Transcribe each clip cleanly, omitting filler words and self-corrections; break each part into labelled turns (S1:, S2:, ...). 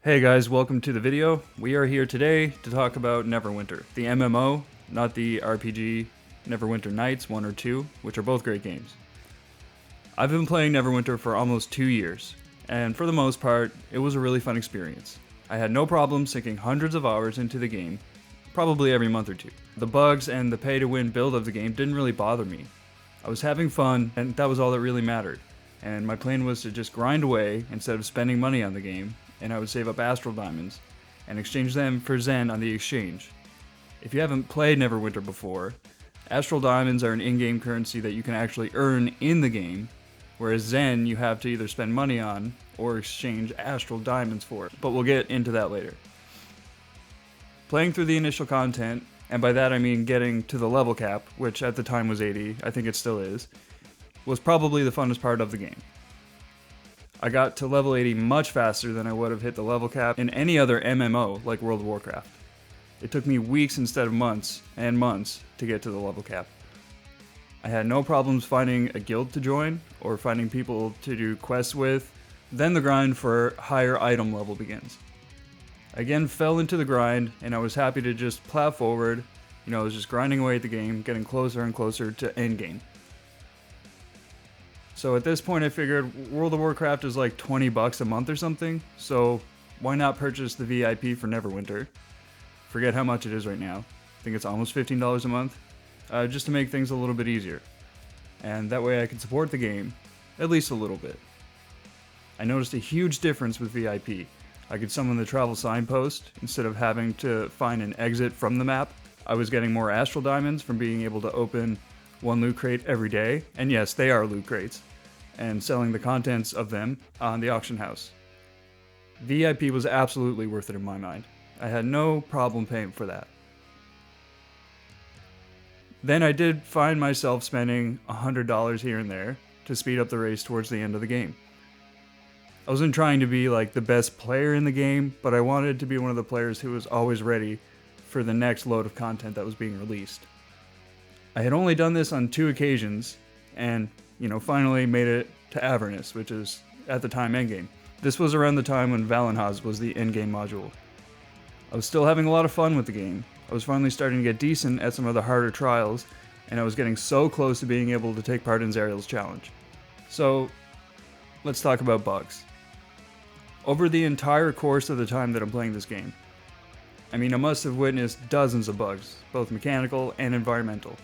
S1: Hey guys, welcome to the video. We are here today to talk about Neverwinter, the MMO, not the RPG Neverwinter Nights 1 or 2, which are both great games. I've been playing Neverwinter for almost 2 years, and for the most part, it was a really fun experience. I had no problem sinking hundreds of hours into the game, probably every month or two. The bugs and the pay-to-win build of the game didn't really bother me. I was having fun, and that was all that really mattered. And my plan was to just grind away instead of spending money on the game, and I would save up Astral Diamonds and exchange them for Zen on the exchange. If you haven't played Neverwinter before, Astral Diamonds are an in-game currency that you can actually earn in the game, whereas Zen you have to either spend money on or exchange Astral Diamonds for, but we'll get into that later. Playing through the initial content, and by that I mean getting to the level cap, which at the time was 80, I think it still is, was probably the funnest part of the game. I got to level 80 much faster than I would have hit the level cap in any other MMO like World of Warcraft. It took me weeks instead of months and months to get to the level cap. I had no problems finding a guild to join or finding people to do quests with. Then the grind for higher item level begins. I again fell into the grind and I was happy to just plow forward. I was just grinding away at the game, getting closer and closer to endgame. So at this point I figured World of Warcraft is like $20 a month or something, so why not purchase the VIP for Neverwinter? Forget how much it is right now. I think it's almost $15 a month, just to make things a little bit easier. And that way I can support the game, at least a little bit. I noticed a huge difference with VIP. I could summon the travel signpost instead of having to find an exit from the map. I was getting more Astral Diamonds from being able to open one loot crate every day, and yes, they are loot crates, and selling the contents of them on the auction house. VIP was absolutely worth it in my mind. I had no problem paying for that. Then I did find myself spending $100 here and there to speed up the race towards the end of the game. I wasn't trying to be like the best player in the game, but I wanted to be one of the players who was always ready for the next load of content that was being released. I had only done this on 2 occasions, and, finally made it to Avernus, which is, at the time, endgame. This was around the time when Valenhaz was the endgame module. I was still having a lot of fun with the game. I was finally starting to get decent at some of the harder trials, and I was getting so close to being able to take part in Zariel's challenge. So, let's talk about bugs. Over the entire course of the time that I'm playing this game, I must have witnessed dozens of bugs, both mechanical and environmental.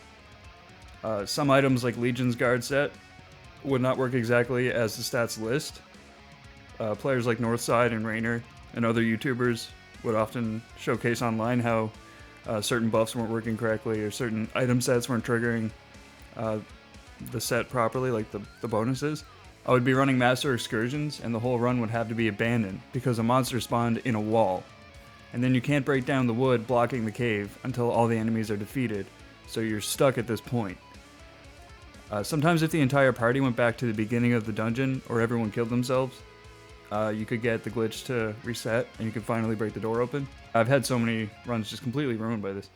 S1: Some items like Legion's Guard set would not work exactly as the stats list. Players like Northside and Rainer and other YouTubers would often showcase online how certain buffs weren't working correctly or certain item sets weren't triggering the set properly, like the bonuses. I would be running Master Excursions and the whole run would have to be abandoned because a monster spawned in a wall. And then you can't break down the wood blocking the cave until all the enemies are defeated, so you're stuck at this point. Sometimes if the entire party went back to the beginning of the dungeon or everyone killed themselves, you could get the glitch to reset and you could finally break the door open. I've had so many runs just completely ruined by this.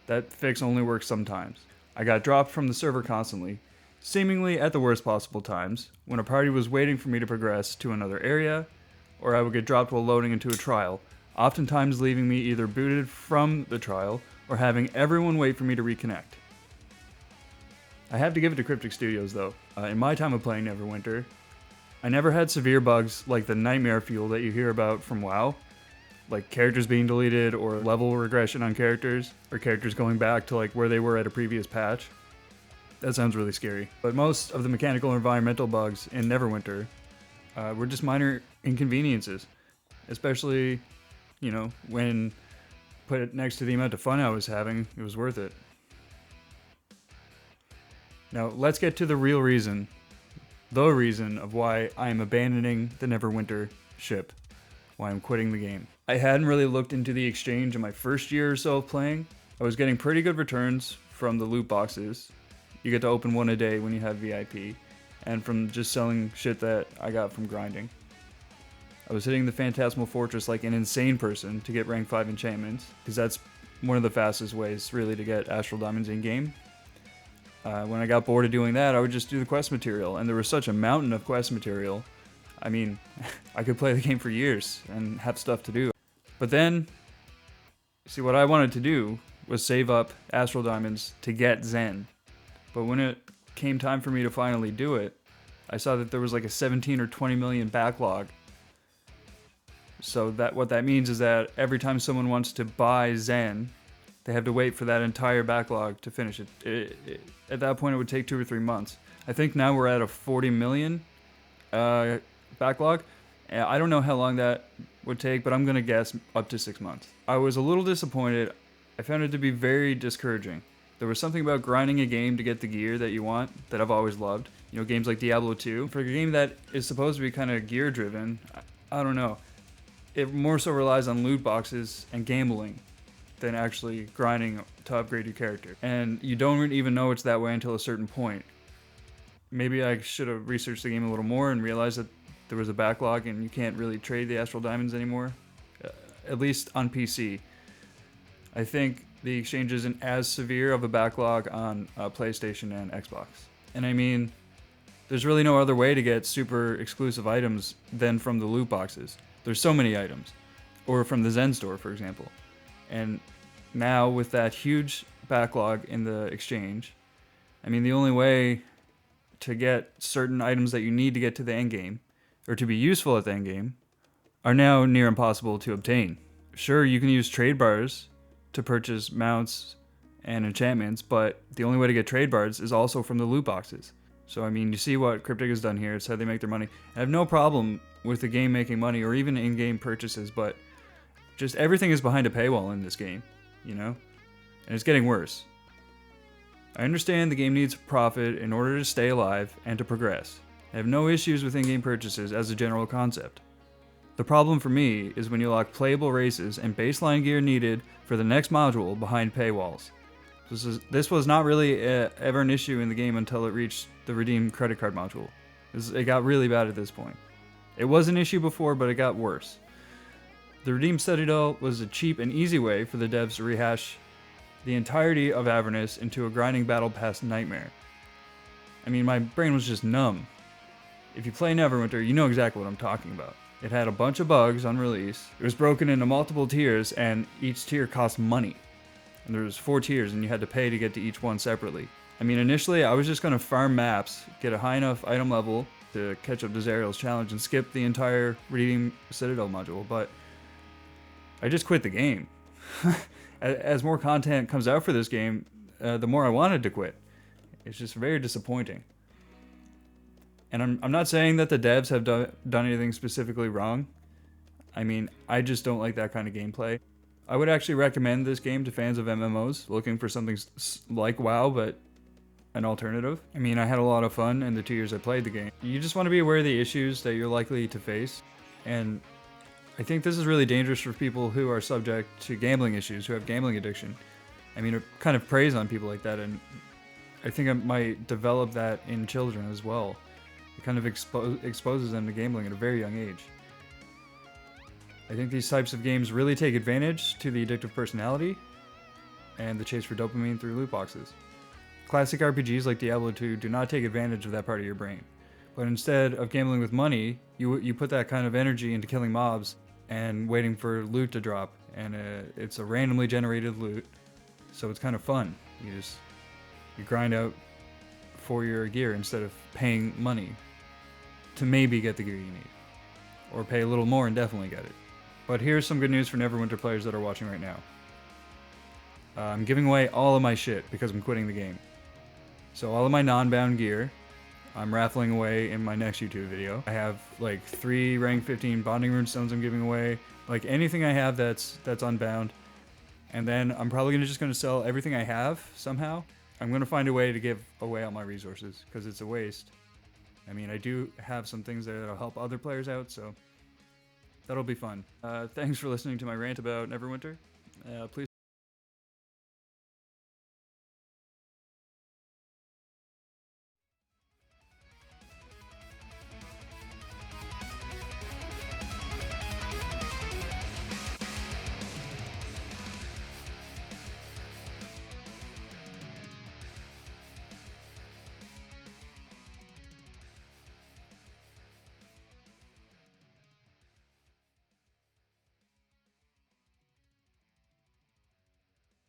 S1: That fix only works sometimes. I got dropped from the server constantly, seemingly at the worst possible times, when a party was waiting for me to progress to another area, or I would get dropped while loading into a trial, oftentimes leaving me either booted from the trial or having everyone wait for me to reconnect. I have to give it to Cryptic Studios though. In my time of playing Neverwinter, I never had severe bugs like the nightmare fuel that you hear about from WoW, like characters being deleted or level regression on characters, or characters going back to like where they were at a previous patch. That sounds really scary. But most of the mechanical and environmental bugs in Neverwinter were just minor inconveniences, especially when put it next to the amount of fun I was having, it was worth it. Now, let's get to the real reason, the reason of why I am abandoning the Neverwinter ship, why I'm quitting the game. I hadn't really looked into the exchange in my first year or so of playing. I was getting pretty good returns from the loot boxes. You get to open one a day when you have VIP, and from just selling shit that I got from grinding. I was hitting the Phantasmal Fortress like an insane person to get rank 5 enchantments, because that's one of the fastest ways really to get Astral Diamonds in-game. When I got bored of doing that, I would just do the quest material, and there was such a mountain of quest material, I mean, I could play the game for years and have stuff to do. But then, see, what I wanted to do was save up Astral Diamonds to get Zen. But when it came time for me to finally do it, I saw that there was like a 17 or 20 million backlog. So what that means is that every time someone wants to buy Zen, they have to wait for that entire backlog to finish it. At that point, it would take 2 or 3 months. I think now we're at a 40 million backlog. I don't know how long that would take, but I'm going to guess up to 6 months. I was a little disappointed. I found it to be very discouraging. There was something about grinding a game to get the gear that you want that I've always loved. You know, games like Diablo 2. For a game that is supposed to be kind of gear driven, I don't know. It more so relies on loot boxes and gambling than actually grinding to upgrade your character. And you don't even know it's that way until a certain point. Maybe I should have researched the game a little more and realized that there was a backlog and you can't really trade the Astral Diamonds anymore, at least on PC. I think the exchange isn't as severe of a backlog on PlayStation and Xbox. And I mean, there's really no other way to get super exclusive items than from the loot boxes. There's so many items. Or from the Zen store, for example. And now with that huge backlog in the exchange, I mean, the only way to get certain items that you need to get to the end game, or to be useful at the end game, are now near impossible to obtain. Sure, you can use trade bars to purchase mounts and enchantments, but the only way to get trade bars is also from the loot boxes. So I mean, you see what Cryptic has done here. It's how they make their money. I have no problem with the game making money or even in-game purchases, but just everything is behind a paywall in this game, you know? And it's getting worse. I understand the game needs profit in order to stay alive and to progress. I have no issues with in-game purchases as a general concept. The problem for me is when you lock playable races and baseline gear needed for the next module behind paywalls. This was not really ever an issue in the game until it reached the redeem credit card module. It got really bad at this point. It was an issue before, but it got worse. The Redeem Citadel was a cheap and easy way for the devs to rehash the entirety of Avernus into a grinding battle pass nightmare. I mean, my brain was just numb. If you play Neverwinter, you know exactly what I'm talking about. It had a bunch of bugs on release. It was broken into multiple tiers, and each tier cost money. And there was 4 tiers, and you had to pay to get to each one separately. I mean, initially, I was just going to farm maps, get a high enough item level to catch up to Zariel's challenge, and skip the entire Redeem Citadel module, but I just quit the game. As more content comes out for this game, the more I wanted to quit. It's just very disappointing. And I'm not saying that the devs have done anything specifically wrong. I mean, I just don't like that kind of gameplay. I would actually recommend this game to fans of MMOs looking for something like WoW, but an alternative. I mean, I had a lot of fun in the 2 years I played the game. You just want to be aware of the issues that you're likely to face. And I think this is really dangerous for people who are subject to gambling issues, who have gambling addiction. I mean, it kind of preys on people like that, and I think it might develop that in children as well. It kind of exposes them to gambling at a very young age. I think these types of games really take advantage to the addictive personality and the chase for dopamine through loot boxes. Classic RPGs like Diablo 2 do not take advantage of that part of your brain. But instead of gambling with money, you put that kind of energy into killing mobs and waiting for loot to drop. And it's a randomly generated loot, so it's kind of fun. You grind out for your gear instead of paying money to maybe get the gear you need. Or pay a little more and definitely get it. But here's some good news for Neverwinter players that are watching right now. I'm giving away all of my shit because I'm quitting the game. So all of my non-bound gear, I'm raffling away in my next YouTube video. I have like 3 rank 15 bonding rune stones I'm giving away. Like anything I have that's unbound. And then I'm probably just gonna sell everything I have somehow. I'm gonna find a way to give away all my resources because it's a waste. I mean, I do have some things there that'll help other players out, so that'll be fun. Thanks for listening to my rant about Neverwinter. Please